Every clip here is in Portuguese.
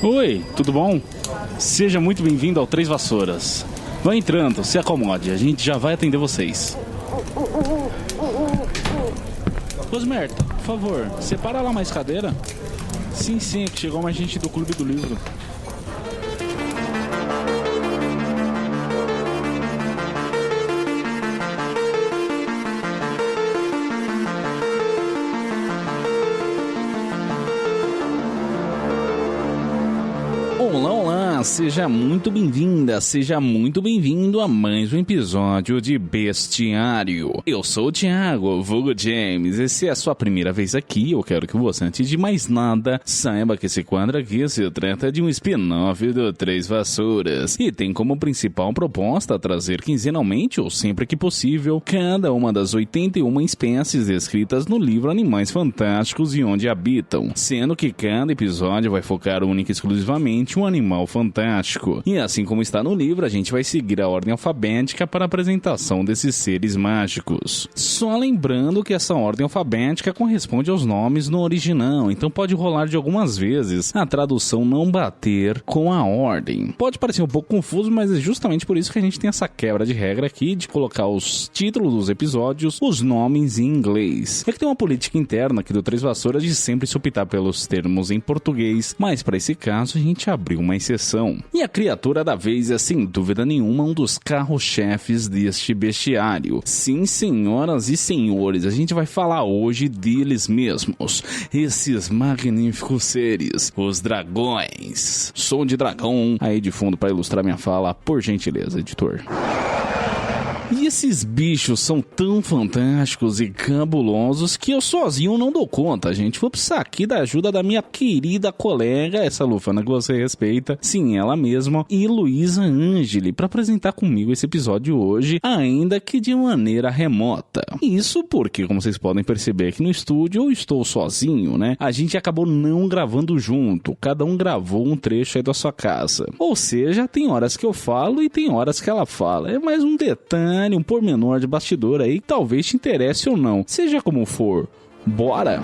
Oi, tudo bom? Seja muito bem-vindo ao Três Vassouras. Vá entrando, se acomode, a gente já vai atender vocês. Rosmerta, por favor, separa lá mais cadeira. Sim, é que chegou mais gente do Clube do Livro. Olá, seja muito bem-vinda, seja muito bem-vindo a mais um episódio de Bestiário. Eu sou o Thiago, vulgo James, e se é a sua primeira vez aqui, eu quero que você, antes de mais nada, saiba que esse quadro aqui se trata de um spin-off do Três Vassouras, e tem como principal proposta trazer quinzenalmente, ou sempre que possível, cada uma das 81 espécies descritas no livro Animais Fantásticos e Onde Habitam, sendo que cada episódio vai focar única e exclusivamente um animal fantástico. E assim como está no livro, a gente vai seguir a ordem alfabética para a apresentação desses seres mágicos. Só lembrando que essa ordem alfabética corresponde aos nomes no original, então pode rolar de algumas vezes a tradução não bater com a ordem. Pode parecer um pouco confuso, mas é justamente por isso que a gente tem essa quebra de regra aqui de colocar os títulos dos episódios, os nomes em inglês. É que tem uma política interna aqui do Três Vassouras de sempre se optar pelos termos em português, mas para esse caso a gente abriu uma exceção. E a criatura da vez é sem dúvida nenhuma um dos carros-chefes deste bestiário. Sim, senhoras e senhores, a gente vai falar hoje deles mesmos, esses magníficos seres, os dragões. Som de dragão aí de fundo para ilustrar minha fala, por gentileza, editor. E esses bichos são tão fantásticos e cabulosos que eu sozinho não dou conta, gente. Vou precisar aqui da ajuda da minha querida colega, essa lufana que você respeita, sim, ela mesma, e Luísa Angeli, para apresentar comigo esse episódio hoje, ainda que de maneira remota. Isso porque, como vocês podem perceber aqui no estúdio, eu estou sozinho, né? A gente acabou não gravando junto, cada um gravou um trecho aí da sua casa. Ou seja, tem horas que eu falo e tem horas que ela fala. É mais um detalhe, um pormenor de bastidor aí que talvez te interesse ou não. Seja como for, bora!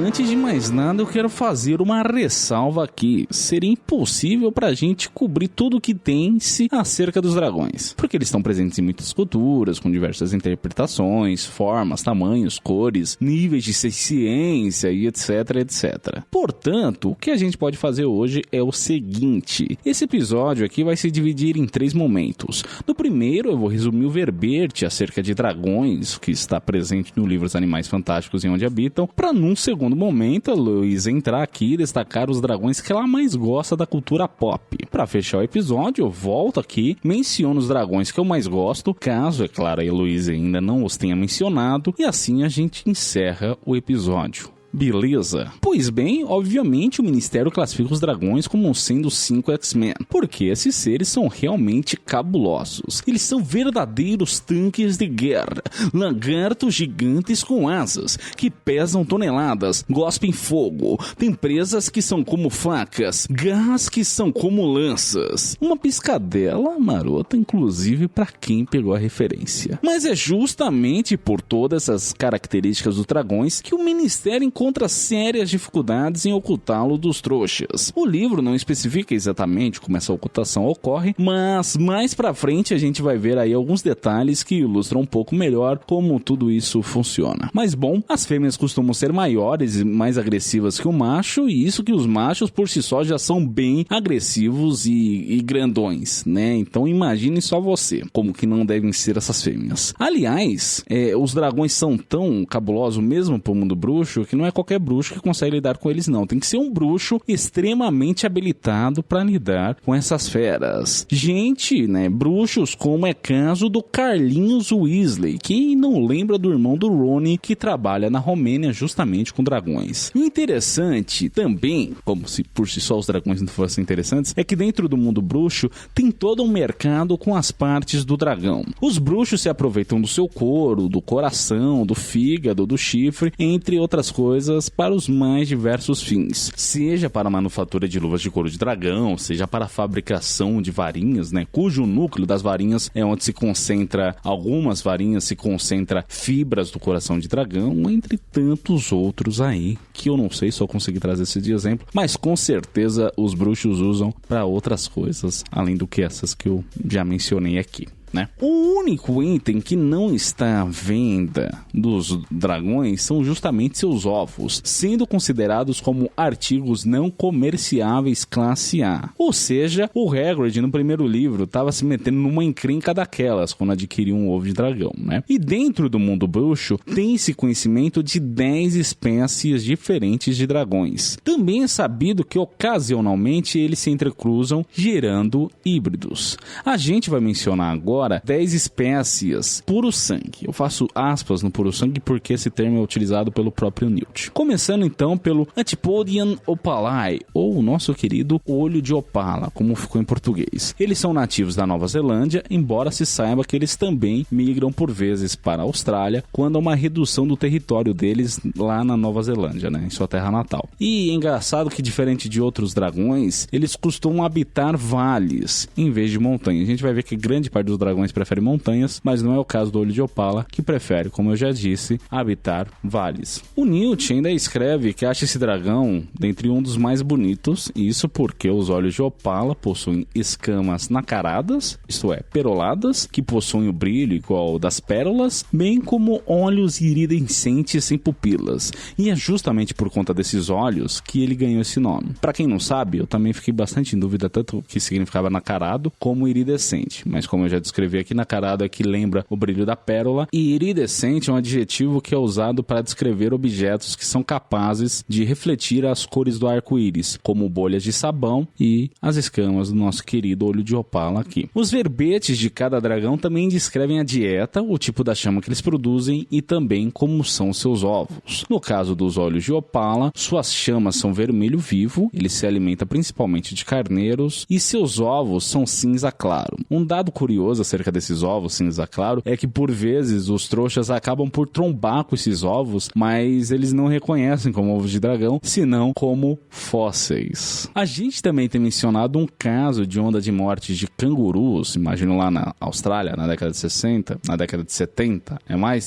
Antes de mais nada, eu quero fazer uma ressalva aqui. Seria impossível pra gente cobrir tudo que tem-se acerca dos dragões, porque eles estão presentes em muitas culturas, com diversas interpretações, formas, tamanhos, cores, níveis de ciência e etc, etc. Portanto, o que a gente pode fazer hoje é o seguinte. Esse episódio aqui vai se dividir em 3 momentos. No primeiro, eu vou resumir o verbete acerca de dragões, que está presente no livro Os Animais Fantásticos e Onde Habitam, para num segundo momento a Luísa entrar aqui e destacar os dragões que ela mais gosta da cultura pop. Para fechar o episódio, eu volto aqui, menciono os dragões que eu mais gosto, caso, é claro, a Luísa ainda não os tenha mencionado, e assim a gente encerra o episódio. Beleza? Pois bem, obviamente o Ministério classifica os dragões como sendo 5 X-Men, porque esses seres são realmente cabulosos. Eles são verdadeiros tanques de guerra, lagartos gigantes com asas, que pesam toneladas, gospem fogo, têm presas que são como facas, garras que são como lanças. Uma piscadela marota, inclusive, para quem pegou a referência. Mas é justamente por todas essas características dos dragões que o Ministério encontra sérias dificuldades em ocultá-lo dos trouxas. O livro não especifica exatamente como essa ocultação ocorre, mas mais pra frente a gente vai ver aí alguns detalhes que ilustram um pouco melhor como tudo isso funciona. Mas bom, as fêmeas costumam ser maiores e mais agressivas que o macho, e isso que os machos por si só já são bem agressivos e grandões, né? Então imagine só você, como que não devem ser essas fêmeas. Aliás, os dragões são tão cabulosos mesmo pro mundo bruxo que não é qualquer bruxo que consegue lidar com eles não. Tem que ser um bruxo extremamente habilitado para lidar com essas feras. Gente, né, bruxos como é caso do Carlinhos Weasley. Quem não lembra do irmão do Rony que trabalha na Romênia justamente com dragões. E interessante também, como se por si só os dragões não fossem interessantes, é que dentro do mundo bruxo tem todo um mercado com as partes do dragão. Os bruxos se aproveitam do seu couro, do coração, do fígado, do chifre, entre outras coisas, coisas para os mais diversos fins, seja para a manufatura de luvas de couro de dragão, seja para a fabricação de varinhas, né, cujo núcleo das varinhas é onde se concentra, algumas varinhas se concentra fibras do coração de dragão, entre tantos outros aí, que eu não sei se eu consegui trazer esse de exemplo, mas com certeza os bruxos usam para outras coisas, além do que essas que eu já mencionei aqui, né? O único item que não está à venda dos dragões são justamente seus ovos, sendo considerados como artigos não comerciáveis classe A. Ou seja, o Hagrid no primeiro livro estava se metendo numa encrenca daquelas quando adquiriu um ovo de dragão, né? E dentro do mundo bruxo tem-se conhecimento de 10 espécies diferentes de dragões. Também é sabido que ocasionalmente eles se entrecruzam, gerando híbridos. A gente vai mencionar agora 10 espécies puro sangue. Eu faço aspas no puro sangue porque esse termo é utilizado pelo próprio Newt. Começando então pelo Antipodian opalae, ou o nosso querido olho de opala, como ficou em português. Eles são nativos da Nova Zelândia, embora se saiba que eles também migram por vezes para a Austrália, quando há uma redução do território deles lá na Nova Zelândia, né, em sua terra natal. E é engraçado que, diferente de outros dragões, eles costumam habitar vales em vez de montanhas. A gente vai ver que grande parte dos dragões prefere montanhas, mas não é o caso do olho de opala, que prefere, como eu já disse, habitar vales. O Newt ainda escreve que acha esse dragão dentre um dos mais bonitos, e isso porque os olhos de opala possuem escamas nacaradas, isto é, peroladas, que possuem o brilho igual ao das pérolas, bem como olhos iridescentes sem pupilas, e é justamente por conta desses olhos que ele ganhou esse nome. Para quem não sabe, eu também fiquei bastante em dúvida tanto o que significava nacarado como iridescente, mas como eu já descrevi aqui, nacarado é que lembra o brilho da pérola, e iridescente é um adjetivo que é usado para descrever objetos que são capazes de refletir as cores do arco-íris, como bolhas de sabão e as escamas do nosso querido olho de opala aqui. Os verbetes de cada dragão também descrevem a dieta, o tipo da chama que eles produzem e também como são seus ovos. No caso dos olhos de opala, suas chamas são vermelho vivo, ele se alimenta principalmente de carneiros e seus ovos são cinza claro. Um dado curioso acerca desses ovos cinza claro é que por vezes os trouxas acabam por trombar com esses ovos, mas eles não reconhecem como ovos de dragão, senão como fósseis. A gente também tem mencionado um caso de onda de morte de cangurus, imagino lá na Austrália, na década de 60, na década de 70,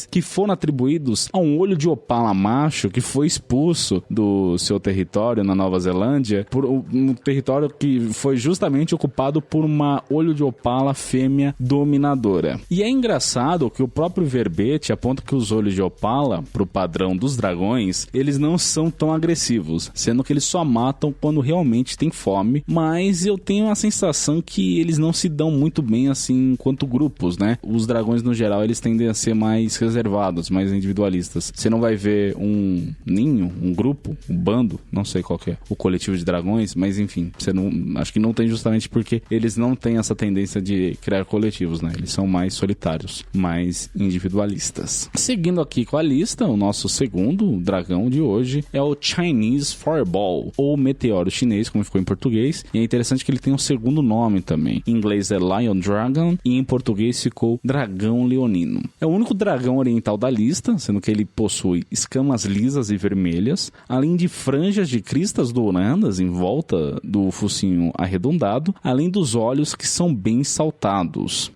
que foram atribuídos a um olho de opala macho que foi expulso do seu território na Nova Zelândia, por um território que foi justamente ocupado por uma olho de opala fêmea dominadora. E é engraçado que o próprio verbete aponta que os olhos de opala, pro padrão dos dragões, eles não são tão agressivos, sendo que eles só matam quando realmente tem fome, mas eu tenho a sensação que eles não se dão muito bem assim enquanto grupos, né? Os dragões no geral, eles tendem a ser mais reservados, mais individualistas. Você não vai ver um ninho, um grupo, um bando, não sei qual que é, o coletivo de dragões, mas enfim, você não, acho que não tem justamente porque eles não têm essa tendência de criar coletivos, né? Eles são mais solitários, mais individualistas. Seguindo aqui com a lista, o nosso segundo dragão de hoje é o Chinese Fireball, ou meteoro chinês, como ficou em português, e é interessante que ele tem um segundo nome também. Em inglês é Lion Dragon e em português ficou Dragão Leonino. É o único dragão oriental da lista, sendo que ele possui escamas lisas e vermelhas, além de franjas de cristas douradas em volta do focinho arredondado, além dos olhos que são bem saltados.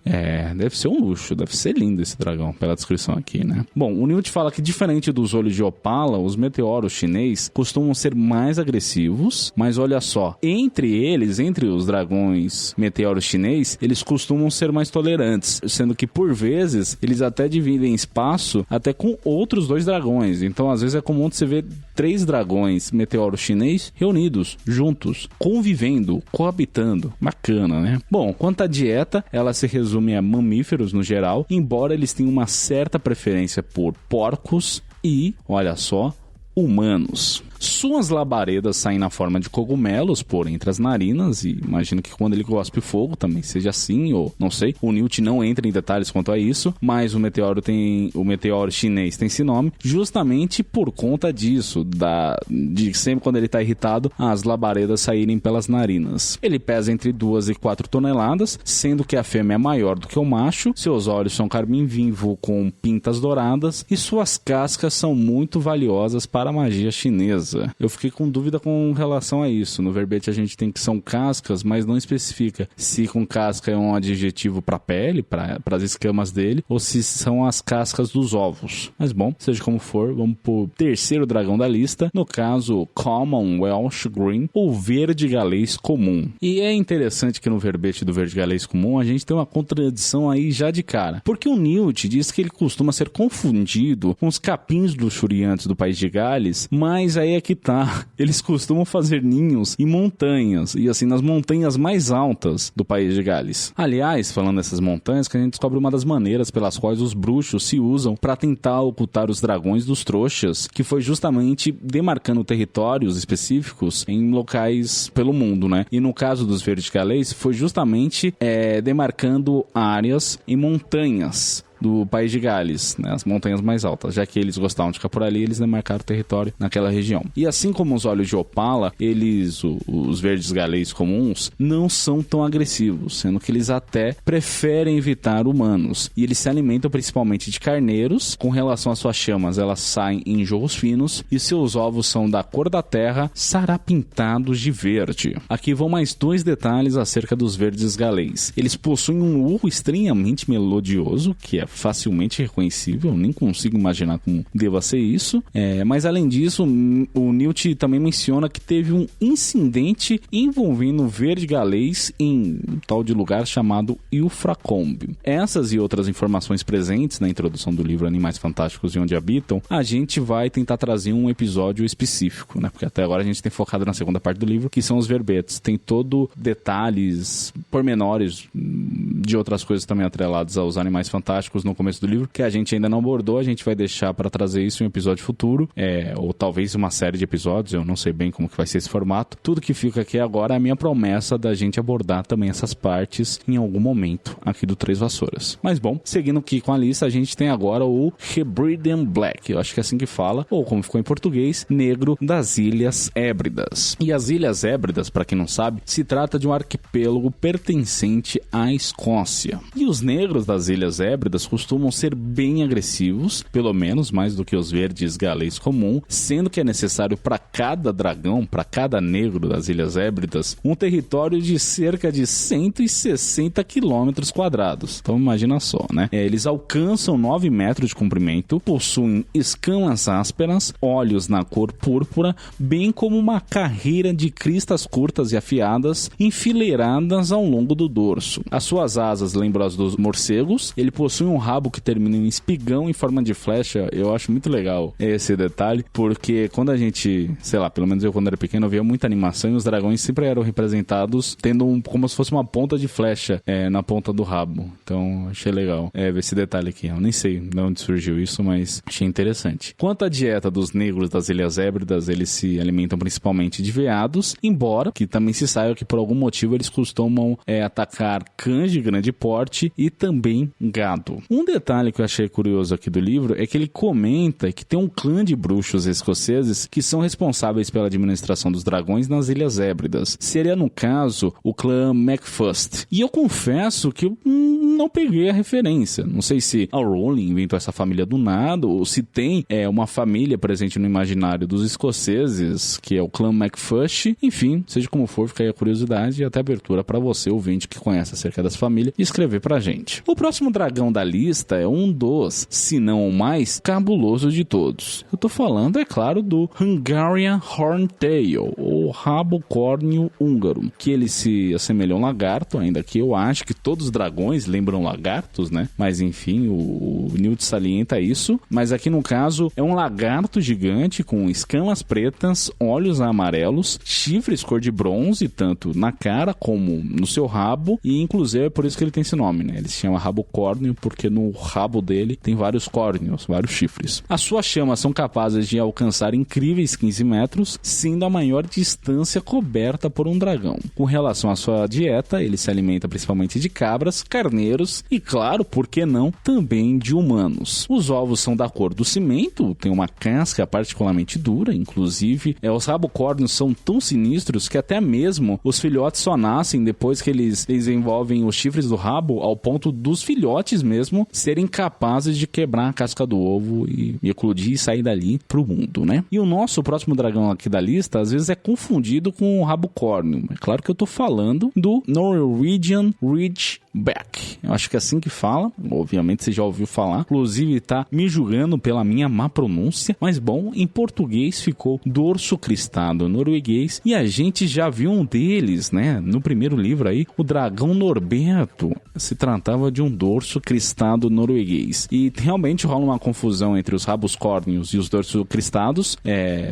Deve ser um luxo, deve ser lindo esse dragão, pela descrição aqui, né? Bom, o Newt fala que diferente dos olhos de opala, os meteoros chinês costumam ser mais agressivos, mas olha só, entre os dragões meteoros chinês, eles costumam ser mais tolerantes, sendo que por vezes eles até dividem espaço até com outros dois dragões, então às vezes é comum você ver 3 dragões meteoro chinês reunidos, juntos, convivendo, coabitando. Bacana, né? Bom, quanto à dieta, ela se resume a mamíferos no geral, embora eles tenham uma certa preferência por porcos e, olha só, humanos. Suas labaredas saem na forma de cogumelos por entre as narinas, e imagino que quando ele cospe fogo também seja assim, ou não sei. O Newt não entra em detalhes quanto a isso, mas o meteoro chinês tem esse nome justamente por conta disso, de sempre quando ele está irritado, as labaredas saírem pelas narinas. Ele pesa entre 2 e 4 toneladas, sendo que a fêmea é maior do que o macho, seus olhos são carmim vivo com pintas douradas e suas cascas são muito valiosas para a magia chinesa. Eu fiquei com dúvida com relação a isso. No verbete a gente tem que são cascas, mas não especifica se com casca é um adjetivo para a pele, para as escamas dele, ou se são as cascas dos ovos. Mas bom, seja como for, vamos pro terceiro dragão da lista, no caso Common Welsh Green, ou verde galês comum. E é interessante que no verbete do verde galês comum a gente tem uma contradição aí já de cara, porque o Newt diz que ele costuma ser confundido com os capins luxuriantes do país de Gales, mas aí é que tá, eles costumam fazer ninhos em montanhas, e assim nas montanhas mais altas do país de Gales. Aliás, falando dessas montanhas, que a gente descobre uma das maneiras pelas quais os bruxos se usam para tentar ocultar os dragões dos trouxas, que foi justamente demarcando territórios específicos em locais pelo mundo, né? E no caso dos verdes galês, foi justamente demarcando áreas em montanhas do país de Gales, né, as montanhas mais altas, já que eles gostavam de ficar por ali, eles demarcaram o território naquela região. E assim como os olhos de opala, os verdes galês comuns, não são tão agressivos, sendo que eles até preferem evitar humanos. E eles se alimentam principalmente de carneiros. Com relação às suas chamas, elas saem em jorros finos e seus ovos são da cor da terra, sarapintados de verde. Aqui vão mais 2 detalhes acerca dos verdes galês. Eles possuem um urro extremamente melodioso, que é facilmente reconhecível, nem consigo imaginar como deva ser isso. Mas além disso, o Newt também menciona que teve um incidente envolvendo o verde galês em um tal de lugar chamado Ilfracombe. Essas e outras informações presentes na introdução do livro Animais Fantásticos e Onde Habitam, a gente vai tentar trazer um episódio específico, né? Porque até agora a gente tem focado na segunda parte do livro, que são os verbetes. Tem todo detalhes, pormenores de outras coisas também atreladas aos Animais Fantásticos no começo do livro, que a gente ainda não abordou. A gente vai deixar para trazer isso em um episódio futuro, ou talvez uma série de episódios, eu não sei bem como que vai ser esse formato. Tudo que fica aqui agora é a minha promessa da gente abordar também essas partes em algum momento aqui do Três Vassouras. Mas bom, seguindo aqui com a lista, a gente tem agora o Hebridean Black, eu acho que é assim que fala, ou como ficou em português, Negro das Ilhas Hébridas. E as Ilhas Hébridas, para quem não sabe, se trata de um arquipélago pertencente à Escócia. E os negros das Ilhas Hébridas costumam ser bem agressivos, pelo menos mais do que os verdes galês comum, sendo que é necessário para cada dragão, para cada negro das Ilhas Hébridas, um território de cerca de 160 quilômetros quadrados. Então imagina só, né? Eles alcançam 9 metros de comprimento, possuem escamas ásperas, olhos na cor púrpura, bem como uma carreira de cristas curtas e afiadas enfileiradas ao longo do dorso. As suas asas lembram as dos morcegos. Ele possui um rabo que termina em espigão em forma de flecha. Eu acho muito legal esse detalhe, porque quando a gente, sei lá, pelo menos eu quando era pequeno, eu via muita animação e os dragões sempre eram representados tendo como se fosse uma ponta de flecha na ponta do rabo. Então achei legal ver esse detalhe aqui. Eu nem sei de onde surgiu isso, mas achei interessante. Quanto à dieta dos negros das Ilhas Hébridas, eles se alimentam principalmente de veados, embora que também se saiba que por algum motivo eles costumam atacar cães de grande porte e também gado. Um detalhe que eu achei curioso aqui do livro é que ele comenta que tem um clã de bruxos escoceses que são responsáveis pela administração dos dragões nas Ilhas Hébridas. Seria, no caso, o clã MacFust. E eu confesso que eu não peguei a referência. Não sei se a Rowling inventou essa família do nada, ou se tem uma família presente no imaginário dos escoceses, que é o clã MacFust. Enfim, seja como for, fica aí a curiosidade e até a abertura para você, ouvinte, que conhece acerca dessa família, escrever pra gente. O próximo dragão da lista é um dos, se não o mais, cabuloso de todos. Eu tô falando, é claro, do Hungarian Horntail, ou o rabo córneo húngaro, que ele se assemelha a um lagarto, ainda que eu acho que todos os dragões lembram lagartos, né? Mas enfim, o Newt salienta isso. Mas aqui no caso é um lagarto gigante com escamas pretas, olhos amarelos, chifres cor de bronze, tanto na cara como no seu rabo, e inclusive é por isso que ele tem esse nome, né? Ele se chama rabo córneo porque no rabo dele tem vários córneos, vários chifres. As suas chamas são capazes de alcançar incríveis 15 metros, sendo a maior distância coberta por um dragão. Com relação à sua dieta, ele se alimenta principalmente de cabras, carneiros e, claro, por que não, também de humanos. Os ovos são da cor do cimento, tem uma casca particularmente dura, inclusive os rabocórneos são tão sinistros que até mesmo os filhotes só nascem depois que eles desenvolvem os chifres do rabo, ao ponto dos filhotes mesmo serem capazes de quebrar a casca do ovo e eclodir e sair dali pro mundo, né? E o nosso próximo dragão aqui da lista às vezes é confundido com o rabocórneo. É claro que eu tô falando do Norwegian Ridgeback. Eu acho que é assim que fala. Obviamente você já ouviu falar. Inclusive tá me julgando pela minha má pronúncia. Mas bom, em português ficou dorso cristado norueguês. E a gente já viu um deles, né? No primeiro livro aí, o dragão Norberto. Se tratava de um dorso cristado norueguês. E realmente rola uma confusão entre os rabos córneos e os dorso cristados.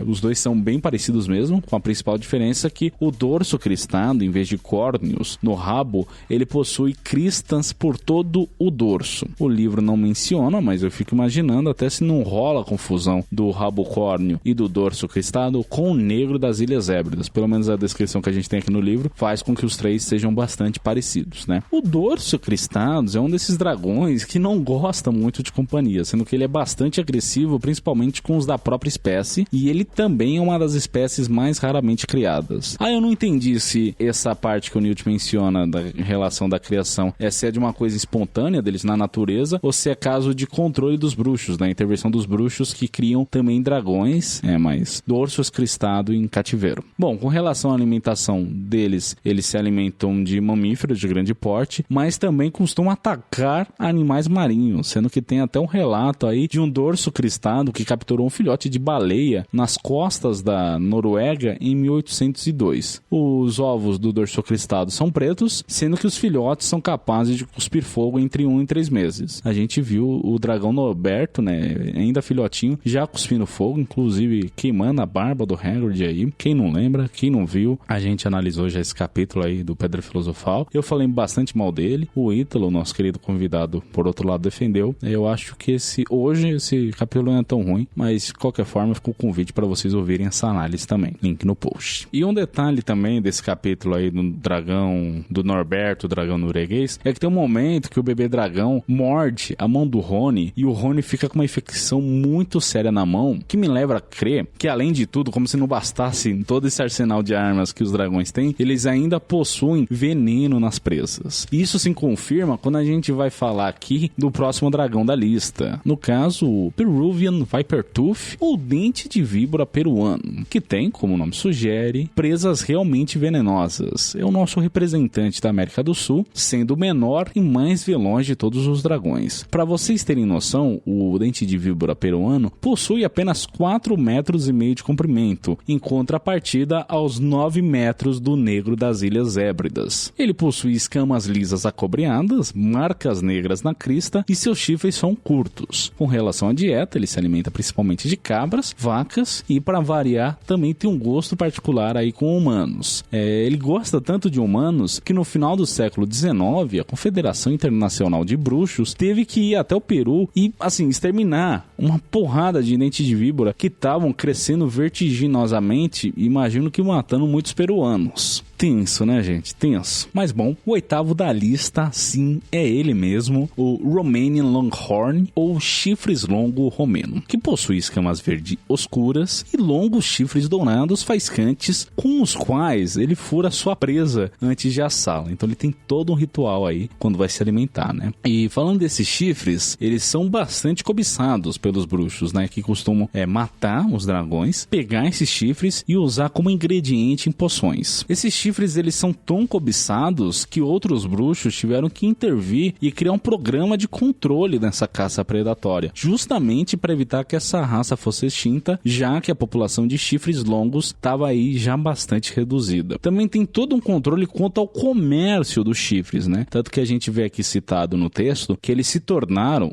Os dois são bem parecidos mesmo, com a principal diferença que o dorso cristado, em vez de córneos no rabo, ele possui cristas por todo o dorso. O livro não menciona, mas eu fico imaginando até se não rola a confusão do rabo córneo e do dorso cristado com o negro das Ilhas Hébridas. Pelo menos a descrição que a gente tem aqui no livro faz com que os três sejam bastante parecidos, né? O dorso cristado é um desses dragões que não gosta muito de companhia, sendo que ele é bastante agressivo, principalmente com os da própria espécie, e ele também é uma das espécies mais raramente criadas. Eu não entendi se essa parte que o Newt menciona da relação da criação se é de uma coisa espontânea deles na natureza, ou se é caso de controle dos bruxos, da intervenção dos bruxos que criam também dragões, mas dorsos cristado em cativeiro. Bom, com relação à alimentação deles, eles se alimentam de mamíferos de grande porte, mas também costumam atacar animais marinhos, sendo que tem até um relato aí de um dorso cristado que capturou um filhote de baleia nas costas da Noruega em 1802. Os ovos do dorso cristado são pretos, sendo que os filhotes são capazes de cuspir fogo entre 1 e 3 meses. A gente viu o dragão Norberto, né, ainda filhotinho, já cuspindo fogo, inclusive queimando a barba do Hagrid aí. Quem não lembra, quem não viu, a gente analisou já esse capítulo aí do Pedra Filosofal. Eu falei bastante mal dele. O Ítalo, nosso querido convidado, por outro lado, defendeu. Eu acho que hoje esse capítulo não é tão ruim, mas de qualquer forma ficou o convite para vocês ouvirem essa análise também. Link no post. E um detalhe também desse capítulo aí do dragão do Norberto, o dragão norueguês, é que tem um momento que o bebê dragão morde a mão do Rony e o Rony fica com uma infecção muito séria na mão, que me leva a crer que, além de tudo, como se não bastasse todo esse arsenal de armas que os dragões têm, eles ainda possuem veneno nas presas. Isso se confirma quando a gente vai falar aqui do próximo dragão da lista. No caso, o Peruvian Vipertooth, ou dente de víbora peruano, que tem, como o nome sugere, presas realmente venenosas. É o nosso representante da América do Sul, sendo o menor e mais veloz de todos os dragões. Para vocês terem noção, o dente de víbora peruano possui apenas 4,5 metros de comprimento, em contrapartida aos 9 metros do negro das Ilhas Hébridas. Ele possui escamas lisas acobreadas, marcas negras na crista e seus chifres são curtos. Com relação à dieta, ele se alimenta principalmente de cabras, vacas e, para variar, também tem um gosto particular aí com humanos. Ele gosta tanto de humanos que no final do século XIX, a Confederação Internacional de Bruxos teve que ir até o Peru e, assim, exterminar uma porrada de dentes de víbora que estavam crescendo vertiginosamente, imagino que matando muitos peruanos. Tenso, né, gente? Tenso. Mas bom, o oitavo da lista, sim, é ele mesmo, o Romanian Longhorn, ou chifres longo romeno, que possui escamas verde escuras e longos chifres dourados faiscantes, com os quais ele fura sua presa antes de assá-la. Então ele tem todo um ritual aí quando vai se alimentar, né? E falando desses chifres, eles são bastante cobiçados pelos bruxos, né? Que costumam matar os dragões, pegar esses chifres e usar como ingrediente em poções. Esses chifres chifres, eles são tão cobiçados que outros bruxos tiveram que intervir e criar um programa de controle nessa caça predatória, justamente para evitar que essa raça fosse extinta, já que a população de chifres longos estava aí já bastante reduzida. Também tem todo um controle quanto ao comércio dos chifres, né? Tanto que a gente vê aqui citado no texto que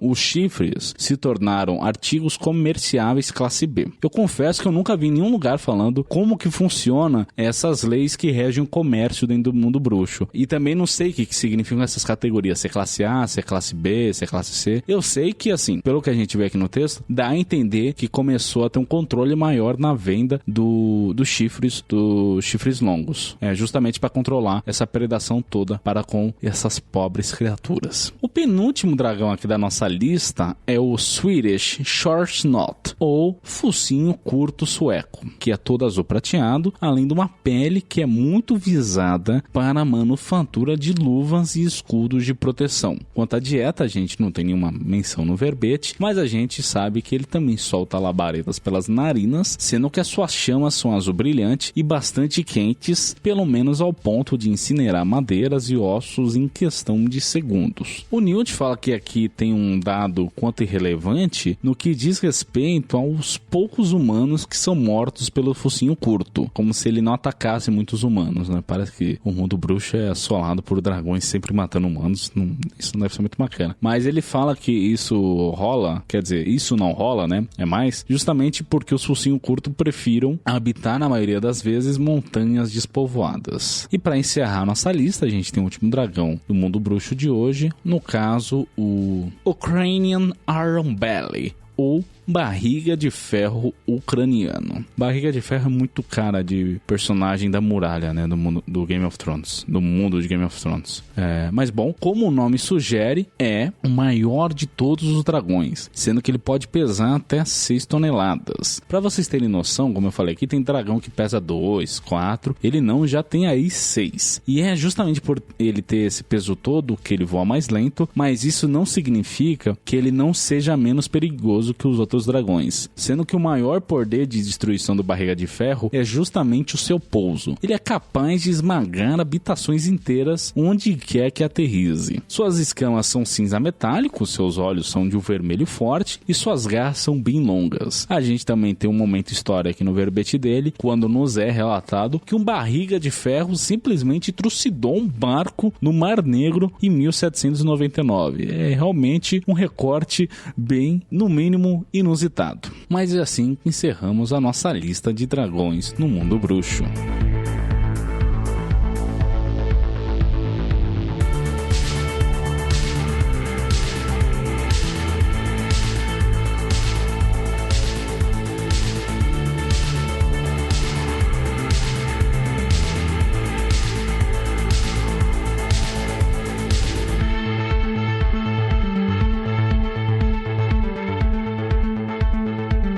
os chifres se tornaram artigos comerciáveis classe B. Eu confesso que eu nunca vi em nenhum lugar falando como que funciona essas leis que regem o comércio dentro do mundo bruxo. E também não sei o que significam essas categorias, se é classe A, se é classe B, se é classe C. Eu sei que, assim, pelo que a gente vê aqui no texto, dá a entender que começou a ter um controle maior na venda dos chifres longos. Justamente para controlar essa predação toda para com essas pobres criaturas. O penúltimo dragão aqui da nossa lista é o Swedish Shortsnot, ou focinho curto sueco, que é todo azul prateado, além de uma pele que é muito visada para a manufatura de luvas e escudos de proteção. Quanto à dieta, a gente não tem nenhuma menção no verbete, mas a gente sabe que ele também solta labaredas pelas narinas, sendo que as suas chamas são azul brilhante e bastante quentes, pelo menos ao ponto de incinerar madeiras e ossos em questão de segundos. O Newt fala que aqui tem um dado quanto irrelevante no que diz respeito aos poucos humanos que são mortos pelo focinho curto, como se ele não atacasse muitos humanos, né? Parece que o mundo bruxo é assolado por dragões sempre matando humanos. Isso não deve ser muito bacana. Mas ele fala que isso rola, quer dizer, isso não rola, né? É mais justamente porque os focinho curto prefiram habitar, na maioria das vezes, montanhas despovoadas. E para encerrar nossa lista, a gente tem o último dragão do mundo bruxo de hoje, no caso, o Ukrainian Iron Belly, ou Barriga de Ferro Ucraniano. Barriga de Ferro é muito cara de personagem da muralha, né, do mundo do Game of Thrones, do mundo de Game of Thrones. Mas bom, como o nome sugere, é o maior de todos os dragões, sendo que ele pode pesar até 6 toneladas. Para vocês terem noção, como eu falei aqui, tem dragão que pesa 2, 4, ele não, já tem aí 6. E é justamente por ele ter esse peso todo que ele voa mais lento, mas isso não significa que ele não seja menos perigoso que os outros dragões, sendo que o maior poder de destruição do Barriga de Ferro é justamente o seu pouso. Ele é capaz de esmagar habitações inteiras onde quer que aterrize. Suas escamas são cinza metálico, seus olhos são de um vermelho forte e suas garras são bem longas. A gente também tem um momento história aqui no verbete dele, quando nos é relatado que um Barriga de Ferro simplesmente trucidou um barco no Mar Negro em 1799. É realmente um recorte bem, no mínimo, inusitado. Mas é assim que encerramos a nossa lista de dragões no mundo bruxo.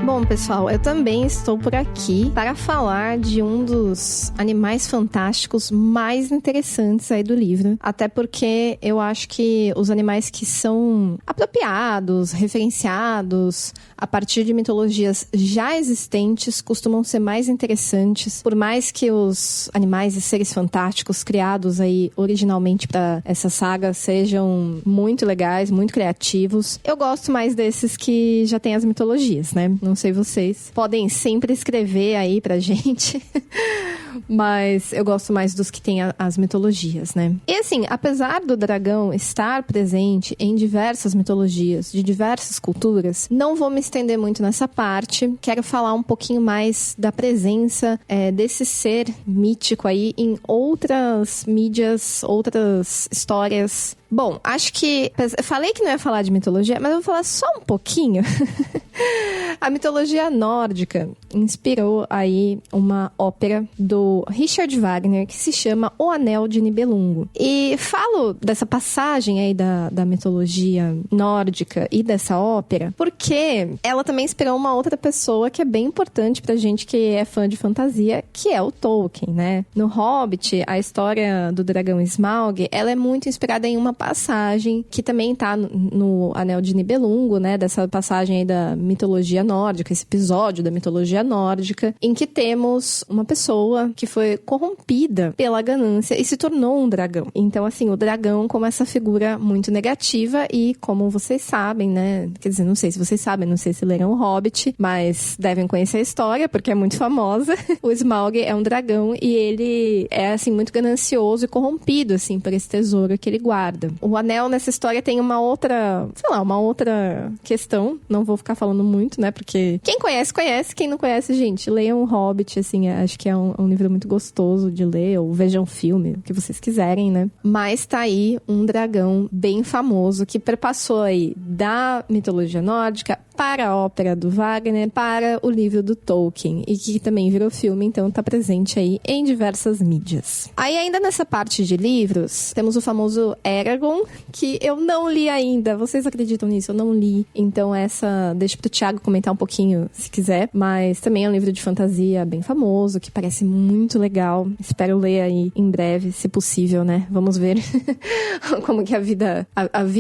Bom, pessoal, eu também estou por aqui para falar de um dos animais fantásticos mais interessantes aí do livro. Até porque eu acho que os animais que são apropriados, referenciados a partir de mitologias já existentes costumam ser mais interessantes, por mais que os animais e seres fantásticos criados aí originalmente para essa saga sejam muito legais, muito criativos. Eu gosto mais desses que já tem as mitologias, né? Não sei vocês. Podem sempre escrever aí pra gente. Mas eu gosto mais dos que têm as mitologias, né? E assim, apesar do dragão estar presente em diversas mitologias, de diversas culturas, não vou me estender muito nessa parte. Quero falar um pouquinho mais da presença desse ser mítico aí em outras mídias, outras histórias. Bom, acho que... Eu falei que não ia falar de mitologia, mas eu vou falar só um pouquinho. A mitologia nórdica inspirou aí uma ópera do Richard Wagner que se chama O Anel de Nibelungo. E falo dessa passagem aí da mitologia nórdica e dessa ópera porque ela também inspirou uma outra pessoa que é bem importante pra gente que é fã de fantasia, que é o Tolkien, né? No Hobbit, a história do dragão Smaug, ela é muito inspirada em uma passagem, que também tá no Anel de Nibelungo, né? Dessa passagem aí da mitologia nórdica, esse episódio da mitologia nórdica, em que temos uma pessoa que foi corrompida pela ganância e se tornou um dragão. Então, assim, o dragão como essa figura muito negativa e, como vocês sabem, né? Quer dizer, não sei se vocês sabem, não sei se leram o Hobbit, mas devem conhecer a história, porque é muito famosa. O Smaug é um dragão e ele é, assim, muito ganancioso e corrompido, assim, por esse tesouro que ele guarda. O anel nessa história tem uma outra, sei lá, uma outra questão. Não vou ficar falando muito, né? Porque quem conhece, conhece. Quem não conhece, gente, leiam o Hobbit, assim, acho que é um livro muito gostoso de ler, ou vejam filme, o que vocês quiserem, né? Mas tá aí um dragão bem famoso que perpassou aí da mitologia nórdica para a ópera do Wagner, para o livro do Tolkien, e que também virou filme, então tá presente aí em diversas mídias. Aí ainda nessa parte de livros, temos o famoso Eragon, que eu não li ainda. Vocês acreditam nisso? Eu não li. Então essa, deixa pro Thiago comentar um pouquinho, se quiser. Mas também é um livro de fantasia bem famoso, que parece muito legal. Espero ler aí em breve, se possível, né? Vamos ver como que a vida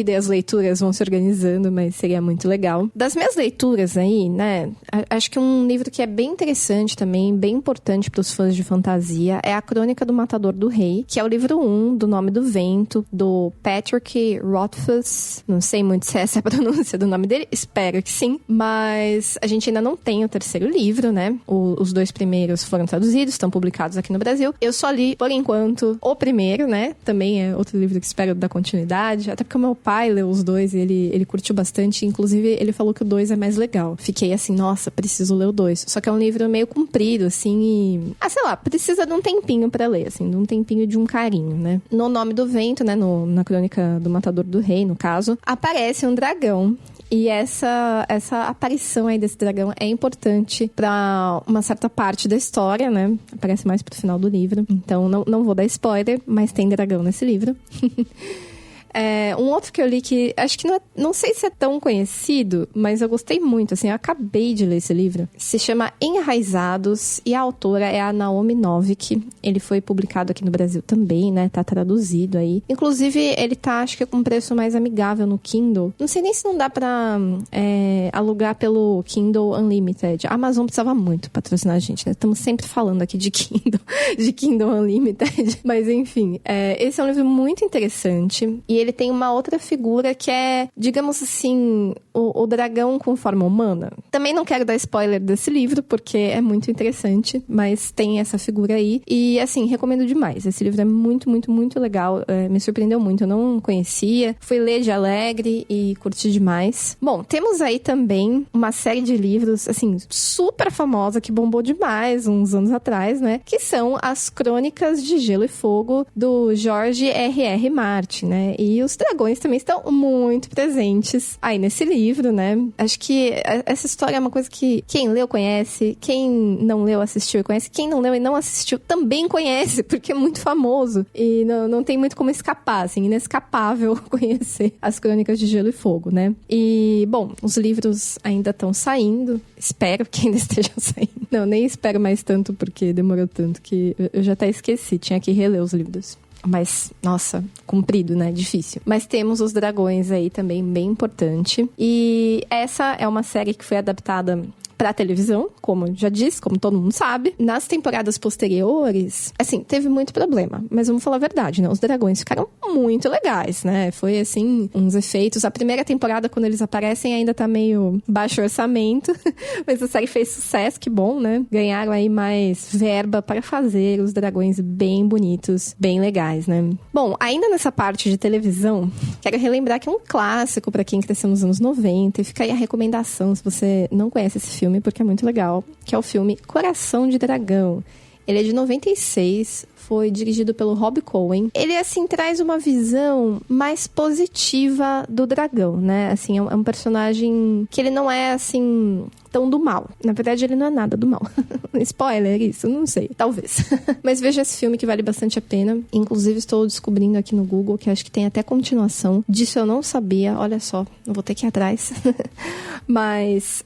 e as leituras vão se organizando, mas seria muito legal. Das minhas leituras aí, né? Acho que um livro que é bem interessante também, bem importante para os fãs de fantasia, é A Crônica do Matador do Rei, que é o livro 1 do Nome do Vento, do Patrick Rothfuss. Não sei muito se essa é a pronúncia do nome dele, espero que sim. Mas a gente ainda não tem o terceiro livro, né? Os 2 primeiros foram traduzidos, estão publicados aqui no Brasil. Eu só li, por enquanto, o primeiro, né? Também é outro livro que espero dar continuidade, até porque o meu pai leu os 2 e ele curtiu bastante. Inclusive, ele falou que o 2 é mais legal. Fiquei assim, nossa, preciso ler o 2. Só que é um livro meio comprido, assim, e... sei lá, precisa de um tempinho pra ler, assim, de um tempinho de um carinho, né? No Nome do Vento, né, na Crônica do Matador do Rei, no caso, aparece um dragão. E essa aparição aí desse dragão é importante pra uma certa parte da história, né? Aparece mais pro final do livro. Então, não vou dar spoiler, mas tem dragão nesse livro. Um outro que eu li que acho que não sei se é tão conhecido, mas eu gostei muito, assim, eu acabei de ler esse livro. Se chama Enraizados e a autora é a Naomi Novik. Ele foi publicado aqui no Brasil também, né? Tá traduzido aí. Inclusive, ele tá, acho que com preço mais amigável no Kindle. Não sei nem se não dá pra alugar pelo Kindle Unlimited. A Amazon precisava muito patrocinar a gente, né? Estamos sempre falando aqui de Kindle Unlimited. Mas, enfim, esse é um livro muito interessante. E ele tem uma outra figura que é, digamos assim, o dragão com forma humana. Também não quero dar spoiler desse livro, porque é muito interessante, mas tem essa figura aí. E, assim, recomendo demais. Esse livro é muito, muito, muito legal. Me surpreendeu muito. Eu não conhecia. Fui ler de alegre e curti demais. Bom, temos aí também uma série de livros, assim, super famosa, que bombou demais uns anos atrás, né? Que são as Crônicas de Gelo e Fogo, do George R.R. Martin, né? E os dragões também estão muito presentes aí nesse livro, né? Acho que essa história é uma coisa que quem leu conhece, quem não leu assistiu e conhece, quem não leu e não assistiu também conhece, porque é muito famoso. E não tem muito como escapar, assim, inescapável conhecer as Crônicas de Gelo e Fogo, né? E, bom, os livros ainda estão saindo, espero que ainda estejam saindo. Não, nem espero mais tanto, porque demorou tanto que eu já até esqueci, tinha que reler os livros. Mas, nossa, comprido, né? Difícil. Mas temos os dragões aí também, bem importante. E essa é uma série que foi adaptada pra televisão, como já disse, como todo mundo sabe. Nas temporadas posteriores, assim, teve muito problema. Mas vamos falar a verdade, né? Os dragões ficaram muito legais, né? Foi, assim, uns efeitos. A primeira temporada, quando eles aparecem, ainda tá meio baixo orçamento. Mas a série fez sucesso, que bom, né? Ganharam aí mais verba para fazer os dragões bem bonitos, bem legais, né? Bom, ainda nessa parte de televisão, quero relembrar que é um clássico pra quem cresceu nos anos 90. E fica aí a recomendação, se você não conhece esse filme, porque é muito legal, que é o filme Coração de Dragão. Ele é de 96, foi dirigido pelo Rob Cohen. Ele, assim, traz uma visão mais positiva do dragão, né? Assim, é um personagem que ele não é, assim, tão do mal. Na verdade, ele não é nada do mal. Spoiler, isso? Não sei. Talvez. Mas veja esse filme que vale bastante a pena. Inclusive, estou descobrindo aqui no Google que acho que tem até continuação. Disso eu não sabia. Olha só, eu vou ter que ir atrás. Mas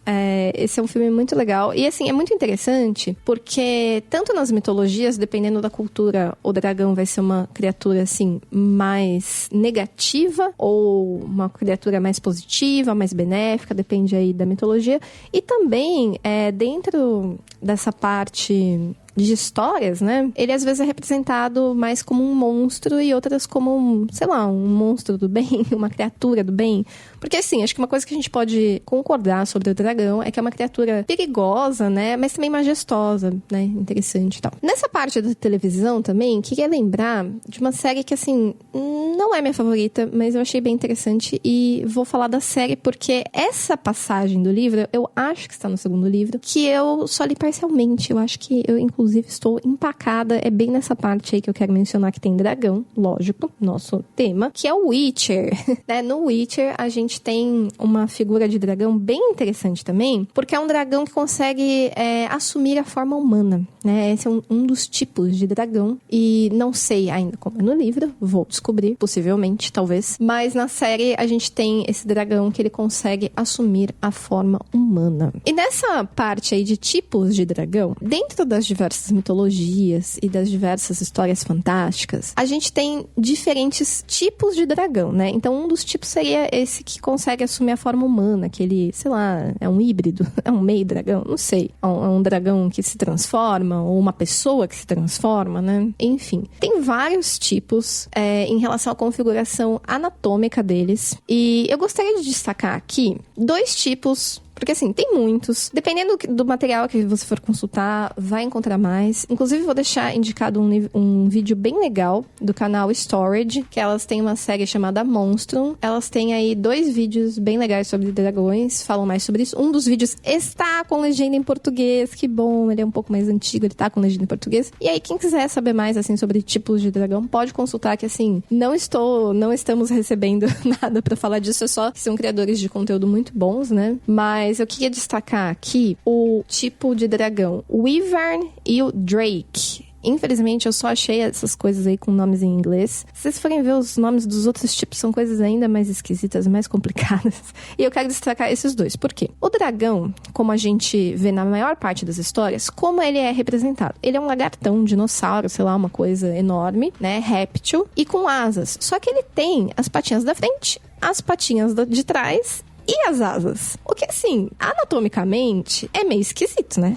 esse é um filme muito legal. E assim, é muito interessante porque tanto nas mitologias, dependendo da cultura, o dragão vai ser uma criatura assim mais negativa ou uma criatura mais positiva, mais benéfica, depende aí da mitologia. E também dentro dessa parte de histórias, né? Ele às vezes é representado mais como um monstro e outras como, sei lá, um monstro do bem, uma criatura do bem. Porque assim, acho que uma coisa que a gente pode concordar sobre o dragão é que é uma criatura perigosa, né? Mas também majestosa, né? Interessante e tal. Nessa parte da televisão também, queria lembrar de uma série que, assim, não é minha favorita, mas eu achei bem interessante e vou falar da série porque essa passagem do livro, eu acho que está no segundo livro, que eu só li parcialmente. Eu acho que eu, inclusive, estou empacada. É bem nessa parte aí que eu quero mencionar que tem dragão, lógico, nosso tema, que é o Witcher. Né? No Witcher, a gente tem uma figura de dragão bem interessante também, porque é um dragão que consegue assumir a forma humana, né? Esse é um dos tipos de dragão, e não sei ainda como é no livro, vou descobrir, possivelmente, talvez, mas na série a gente tem esse dragão que ele consegue assumir a forma humana. E nessa parte aí de tipos de dragão, dentro das diversas mitologias e das diversas histórias fantásticas, a gente tem diferentes tipos de dragão, né? Então um dos tipos seria esse que consegue assumir a forma humana, que ele, sei lá, é um híbrido, é um meio dragão, não sei. É um dragão que se transforma, ou uma pessoa que se transforma, né? Enfim, tem vários tipos em relação à configuração anatômica deles. E eu gostaria de destacar aqui 2 tipos. Porque, assim, tem muitos. Dependendo do material que você for consultar, vai encontrar mais. Inclusive, vou deixar indicado um vídeo bem legal do canal Storage, que elas têm uma série chamada Monstrum. Elas têm aí 2 vídeos bem legais sobre dragões, falam mais sobre isso. Um dos vídeos está com legenda em português, que bom, ele é um pouco mais antigo, ele tá com legenda em português. E aí, quem quiser saber mais, assim, sobre tipos de dragão, pode consultar, que, assim, não estamos recebendo nada pra falar disso, é só que são criadores de conteúdo muito bons, né? Mas eu queria destacar aqui o tipo de dragão, o Wyvern e o Drake. Infelizmente, eu só achei essas coisas aí com nomes em inglês. Se vocês forem ver os nomes dos outros tipos, são coisas ainda mais esquisitas, mais complicadas. E eu quero destacar esses 2. Por quê? O dragão, como a gente vê na maior parte das histórias, como ele é representado? Ele é um lagartão, um dinossauro, sei lá, uma coisa enorme, né? Réptil, e com asas. Só que ele tem as patinhas da frente, as patinhas de trás e as asas. O que, assim, anatomicamente, é meio esquisito, né?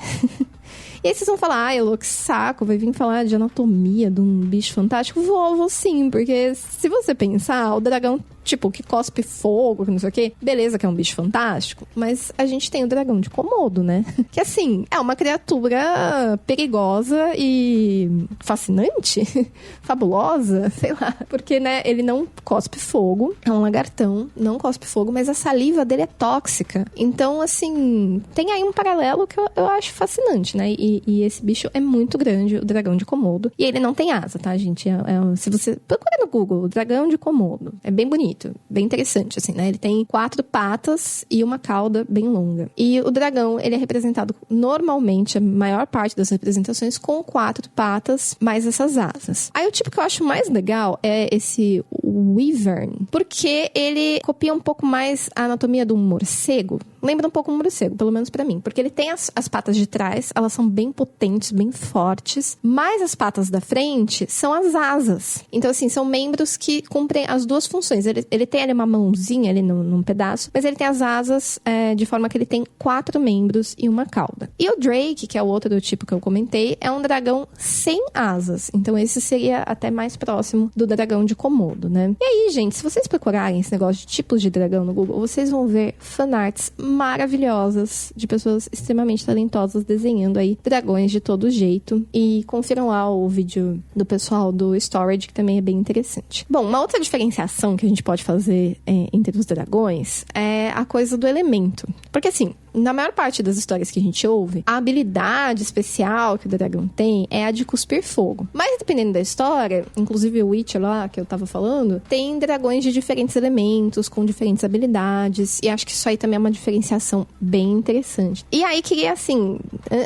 E aí vocês vão falar, ai, Elô, que saco, vai vir falar de anatomia de um bicho fantástico? Vou sim, porque se você pensar, o dragão, tipo, que cospe fogo, que não sei o quê, beleza que é um bicho fantástico, mas a gente tem o dragão de Komodo, né? Que, assim, é uma criatura perigosa e fascinante, fabulosa, sei lá. Porque, né, ele não cospe fogo, é um lagartão, não cospe fogo, mas a saliva dele é tóxica. Então, assim, tem aí um paralelo que eu acho fascinante, né? E esse bicho é muito grande, o dragão de Komodo. E ele não tem asa, tá, gente? Se você procura no Google, o dragão de Komodo, é bem bonito, bem interessante, assim, né? Ele tem 4 patas e uma cauda bem longa. E o dragão, ele é representado normalmente, a maior parte das representações, com 4 patas, mais essas asas. Aí o tipo que eu acho mais legal é esse Wyvern, porque ele copia um pouco mais a anatomia de um morcego. Lembra um pouco um morcego, pelo menos pra mim. Porque ele tem as patas de trás, elas são bem potentes, bem fortes. Mas as patas da frente são as asas. Então, assim, são membros que cumprem as 2 funções. Ele tem ali uma mãozinha ali num pedaço, mas ele tem as asas de forma que ele tem 4 membros e uma cauda. E o Drake, que é o outro do tipo que eu comentei, é um dragão sem asas. Então, esse seria até mais próximo do dragão de Komodo, né? E aí, gente, se vocês procurarem esse negócio de tipos de dragão no Google, vocês vão ver fanarts maravilhosas de pessoas extremamente talentosas desenhando aí dragões de todo jeito. E confiram lá o vídeo do pessoal do Storage, que também é bem interessante. Bom, uma outra diferenciação que a gente pode fazer entre os dragões é a coisa do elemento. Porque assim, na maior parte das histórias que a gente ouve, a habilidade especial que o dragão tem é a de cuspir fogo. Mas dependendo da história, inclusive o Witcher lá, que eu tava falando, tem dragões de diferentes elementos, com diferentes habilidades, e acho que isso aí também é uma diferenciação bem interessante. E aí, queria, assim,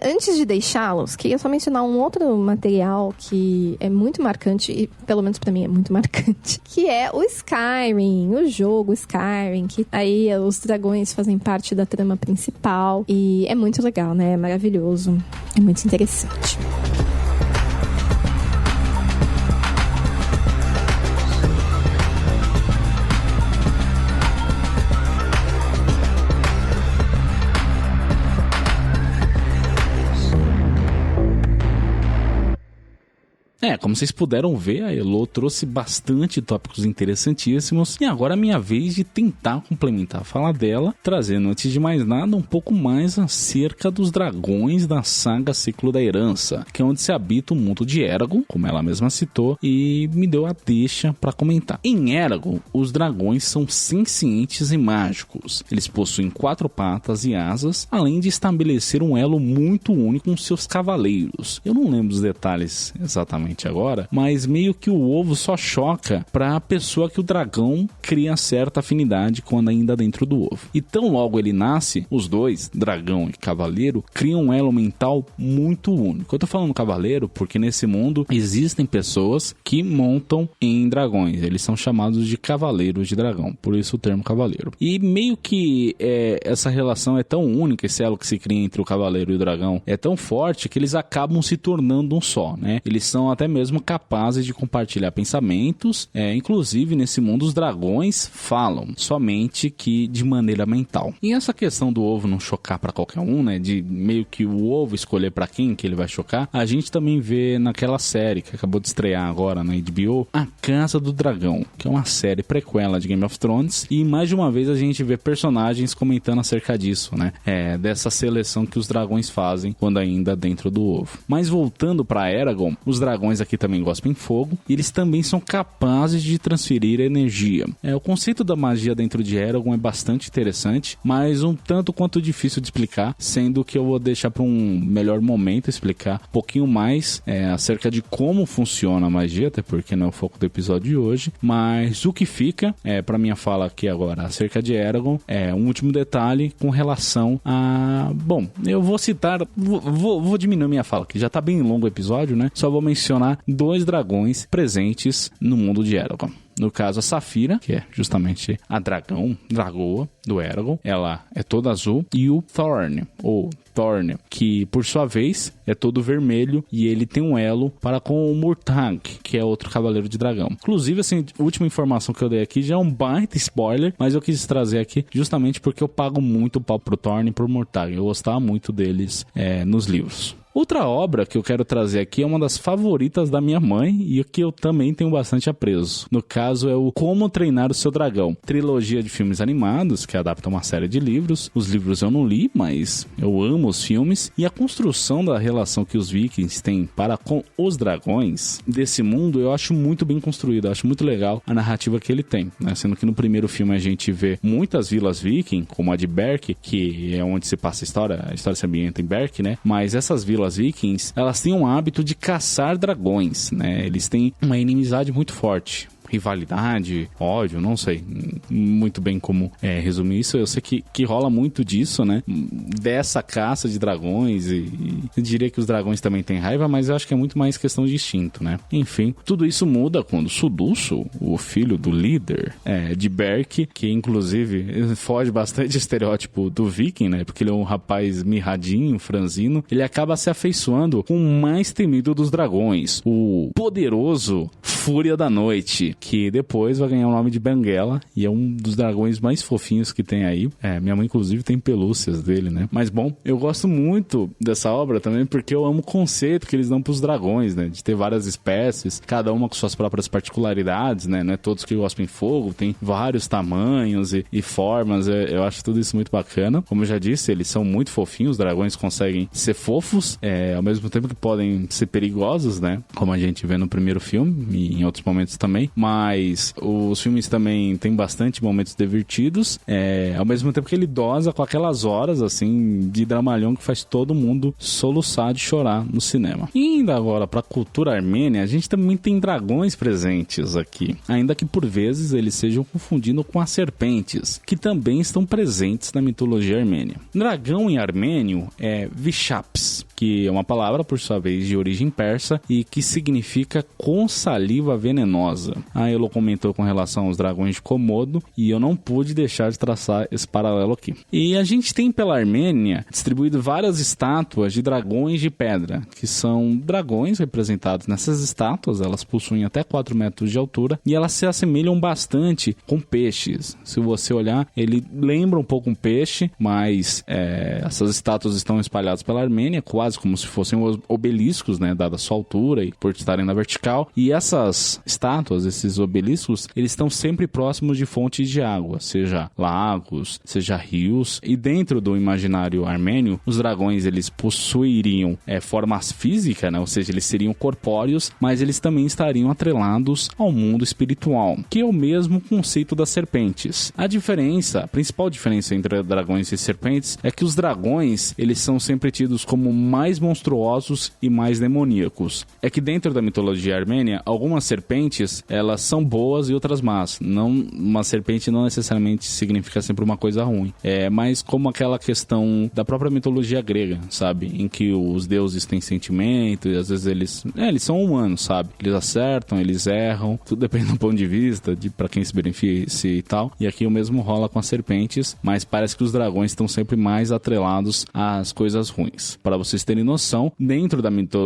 antes de deixá-los, queria só mencionar um outro material que é muito marcante, e pelo menos pra mim é muito marcante, que é o Skyrim, o jogo Skyrim, que aí os dragões fazem parte da trama principal, e é muito legal, né? É maravilhoso, é muito interessante. Como vocês puderam ver, a Elo trouxe bastante tópicos interessantíssimos e agora é minha vez de tentar complementar a fala dela, trazendo, antes de mais nada, um pouco mais acerca dos dragões da saga Ciclo da Herança, que é onde se habita o mundo de Eragon, como ela mesma citou, e me deu a deixa para comentar. Em Eragon, os dragões são sencientes e mágicos. Eles possuem 4 patas e asas, além de estabelecer um elo muito único com seus cavaleiros. Eu não lembro dos detalhes exatamente agora, mas meio que o ovo só choca para a pessoa que o dragão cria certa afinidade quando ainda dentro do ovo. E tão logo ele nasce, os dois, dragão e cavaleiro, criam um elo mental muito único. Eu tô falando cavaleiro porque nesse mundo existem pessoas que montam em dragões. Eles são chamados de cavaleiros de dragão, por isso o termo cavaleiro. E meio que essa relação é tão única, esse elo que se cria entre o cavaleiro e o dragão é tão forte que eles acabam se tornando um só, né? Eles são até mesmo capazes de compartilhar pensamentos, inclusive nesse mundo os dragões falam, somente que de maneira mental. E essa questão do ovo não chocar para qualquer um, né, de meio que o ovo escolher para quem que ele vai chocar, a gente também vê naquela série que acabou de estrear agora na HBO, A Casa do Dragão, que é uma série prequela de Game of Thrones, e mais de uma vez a gente vê personagens comentando acerca disso, né, dessa seleção que os dragões fazem quando ainda dentro do ovo. Mas voltando para Eragon, os dragões aqui também gospem fogo, e eles também são capazes de transferir energia. O conceito da magia dentro de Eragon é bastante interessante, mas um tanto quanto difícil de explicar, sendo que eu vou deixar para um melhor momento explicar um pouquinho mais acerca de como funciona a magia, até porque não é o foco do episódio de hoje, mas o que fica, para minha fala aqui agora acerca de Eragon, um último detalhe com relação a... Bom, eu vou citar, vou diminuir minha fala, que já tá bem longo o episódio, né? Só vou mencionar 2 dragões presentes no mundo de Eragon. No caso, a Saphira, que é justamente a dragoa do Eragon, ela é toda azul, e o Thorn, ou Thorn, que por sua vez é todo vermelho, e ele tem um elo para com o Murtagh, que é outro cavaleiro de dragão. Inclusive, assim, a última informação que eu dei aqui já é um baita spoiler, mas eu quis trazer aqui justamente porque eu pago muito pau pro Thorn e pro Murtagh. Eu gostava muito deles nos livros. Outra obra que eu quero trazer aqui é uma das favoritas da minha mãe e que eu também tenho bastante apreço. No caso é o Como Treinar o Seu Dragão, trilogia de filmes animados que adapta uma série de livros. Os livros eu não li, mas eu amo os filmes, e a construção da relação que os vikings têm para com os dragões desse mundo eu acho muito bem construída, eu acho muito legal a narrativa que ele tem, né? Sendo que no primeiro filme a gente vê muitas vilas viking, como a de Berk, que é onde se passa a história se ambienta em Berk, né? Mas essas vilas vikings, elas têm um hábito de caçar dragões, né? Eles têm uma inimizade muito forte. Rivalidade, ódio, não sei muito bem como resumir isso. Eu sei que rola muito disso, né? Dessa caça de dragões, e eu diria que os dragões também têm raiva, mas eu acho que é muito mais questão de instinto, né? Enfim, tudo isso muda quando Sudusso, o filho do líder de Berk, que inclusive foge bastante do estereótipo do viking, né? Porque ele é um rapaz mirradinho, franzino, ele acaba se afeiçoando com o mais temido dos dragões, o poderoso Fúria da Noite, que depois vai ganhar o nome de Benguela, e é um dos dragões mais fofinhos que tem aí. Minha mãe inclusive tem pelúcias dele, né? Mas bom, eu gosto muito dessa obra também porque eu amo o conceito que eles dão pros dragões, né? De ter várias espécies, cada uma com suas próprias particularidades, né? Não é todos que gospem fogo, tem vários tamanhos e formas. Eu acho tudo isso muito bacana. Como eu já disse, eles são muito fofinhos, os dragões conseguem ser fofos, ao mesmo tempo que podem ser perigosos, né? Como a gente vê no primeiro filme, em outros momentos também, mas os filmes também tem bastante momentos divertidos, ao mesmo tempo que ele dosa com aquelas horas, assim, de dramalhão que faz todo mundo soluçar de chorar no cinema. E indo agora pra cultura armênia, a gente também tem dragões presentes aqui, ainda que por vezes eles sejam confundidos com as serpentes, que também estão presentes na mitologia armênia. Dragão em armênio é Vishaps, que é uma palavra, por sua vez, de origem persa e que significa com saliva venenosa. A Elo comentou com relação aos dragões de Komodo e eu não pude deixar de traçar esse paralelo aqui. E a gente tem pela Armênia distribuído várias estátuas de dragões de pedra, que são dragões representados nessas estátuas. Elas possuem até 4 metros de altura e elas se assemelham bastante com peixes. Se você olhar, ele lembra um pouco um peixe, mas essas estátuas estão espalhadas pela Armênia, quase como se fossem obeliscos, né, dada a sua altura e por estarem na vertical. E essas estátuas, esses obeliscos, eles estão sempre próximos de fontes de água, seja lagos, seja rios. E dentro do imaginário armênio, os dragões, eles possuiriam formas físicas, né, ou seja, eles seriam corpóreos, mas eles também estariam atrelados ao mundo espiritual, que é o mesmo conceito das serpentes. A principal diferença entre dragões e serpentes é que os dragões, eles são sempre tidos como mais monstruosos e mais demoníacos. É que dentro da mitologia armênia, algumas serpentes, elas são boas e outras más. Uma serpente não necessariamente significa sempre uma coisa ruim. Mas como aquela questão da própria mitologia grega, sabe? Em que os deuses têm sentimento e às vezes eles são humanos, sabe? Eles acertam, eles erram, tudo depende do ponto de vista, para quem se beneficia e tal. E aqui o mesmo rola com as serpentes, mas parece que os dragões estão sempre mais atrelados às coisas ruins. Para vocês terem noção, dentro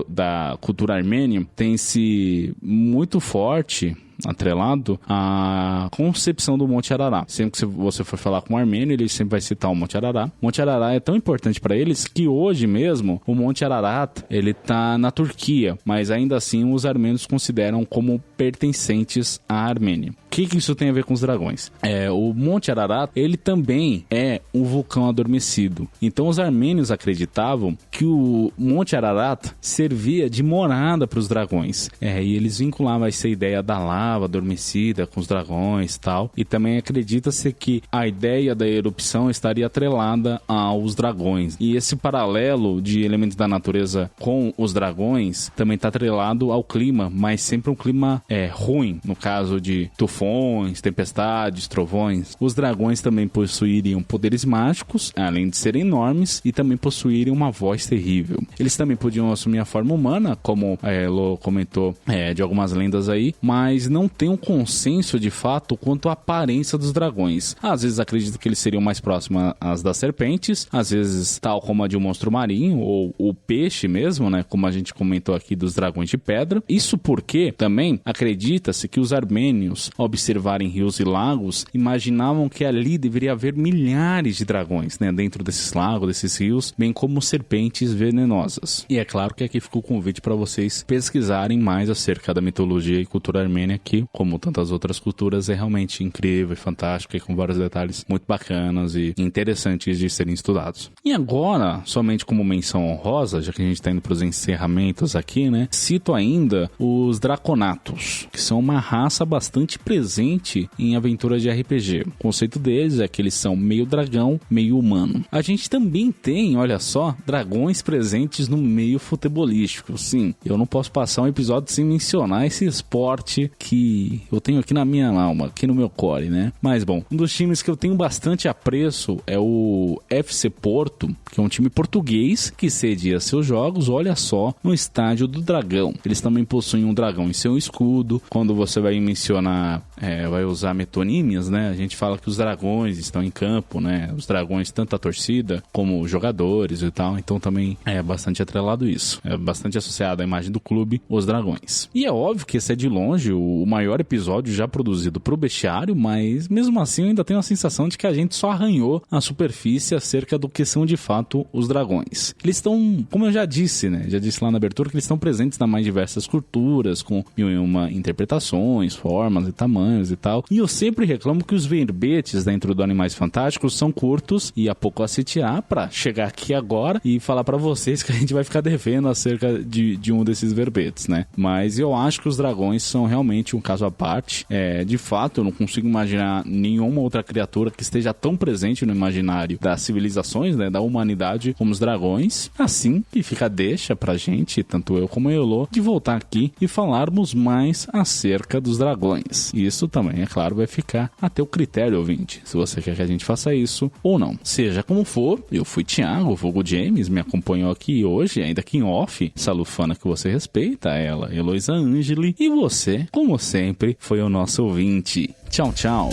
da cultura armênia, tem-se muito forte atrelado à concepção do Monte Arará. Sempre que você for falar com um armênio, ele sempre vai citar o Monte Arará. O Monte Arará é tão importante para eles que hoje mesmo o Monte Ararat, ele tá na Turquia, mas ainda assim os armênios consideram como pertencentes à Armênia. O que isso tem a ver com os dragões? O Monte Ararat, ele também é um vulcão adormecido. Então os armênios acreditavam que o Monte Ararat servia de morada para os dragões. E eles vinculavam essa ideia da lava adormecida com os dragões e tal. E também acredita-se que a ideia da erupção estaria atrelada aos dragões. E esse paralelo de elementos da natureza com os dragões também está atrelado ao clima, mas sempre um clima ruim, no caso de tufões, tempestades, trovões. Os dragões também possuiriam poderes mágicos, além de serem enormes, e também possuiriam uma voz terrível. Eles também podiam assumir a forma humana, como a Elo comentou de algumas lendas aí, mas não tem um consenso de fato quanto à aparência dos dragões. Às vezes acredito que eles seriam mais próximos às das serpentes, às vezes tal como a de um monstro marinho, ou o peixe mesmo, né, como a gente comentou aqui dos dragões de pedra. Isso porque também acredita-se que os armênios, ao observarem rios e lagos, imaginavam que ali deveria haver milhares de dragões, né, dentro desses lagos, desses rios, bem como serpentes venenosas. E é claro que aqui fica o convite para vocês pesquisarem mais acerca da mitologia e cultura armênia, que, como tantas outras culturas, é realmente incrível e fantástico e com vários detalhes muito bacanas e interessantes de serem estudados. E agora, somente como menção honrosa, já que a gente está indo para os encerramentos aqui, né, cito ainda os Draconatos, que são uma raça bastante presente em aventuras de RPG. O conceito deles é que eles são meio dragão, meio humano. A gente também tem, olha só, dragões presentes no meio futebolístico. Sim, eu não posso passar um episódio sem mencionar esse esporte que eu tenho aqui na minha alma, aqui no meu core, né? Mas bom, um dos times que eu tenho bastante apreço é o FC Porto, que é um time português que cedia seus jogos, olha só, no Estádio do Dragão. Eles também possuem um dragão em seu escudo. Quando você vai mencionar, vai usar metonímias, né? A gente fala que os dragões estão em campo, né? Os dragões, tanto a torcida como os jogadores e tal. Então também é bastante atrelado isso. É bastante associado à imagem do clube, os dragões. E é óbvio que esse é de longe o maior episódio já produzido pro bestiário, mas mesmo assim eu ainda tenho a sensação de que a gente só arranhou a superfície acerca do que são de fato os dragões. Eles estão, como eu já disse, né? Já disse lá na abertura que eles estão presentes nas mais diversas culturas, com mil e uma interpretações, formas e tamanhos. tamanhos e tal. E eu sempre reclamo que os verbetes dentro do Animais Fantásticos são curtos e há pouco a CTA pra chegar aqui agora e falar pra vocês que a gente vai ficar devendo acerca de um desses verbetes, né? Mas eu acho que os dragões são realmente um caso à parte. De fato, eu não consigo imaginar nenhuma outra criatura que esteja tão presente no imaginário das civilizações, né, da humanidade, como os dragões. Assim que fica a deixa pra gente, tanto eu como a Elo, de voltar aqui e falarmos mais acerca dos dragões. Isso também, é claro, vai ficar a teu critério, ouvinte, se você quer que a gente faça isso ou não. Seja como for, eu fui Thiago, vulgo James, me acompanhou aqui hoje, ainda aqui em off, essa lufana que você respeita, ela, Heloísa Angeli, e você, como sempre, foi o nosso ouvinte. Tchau, tchau.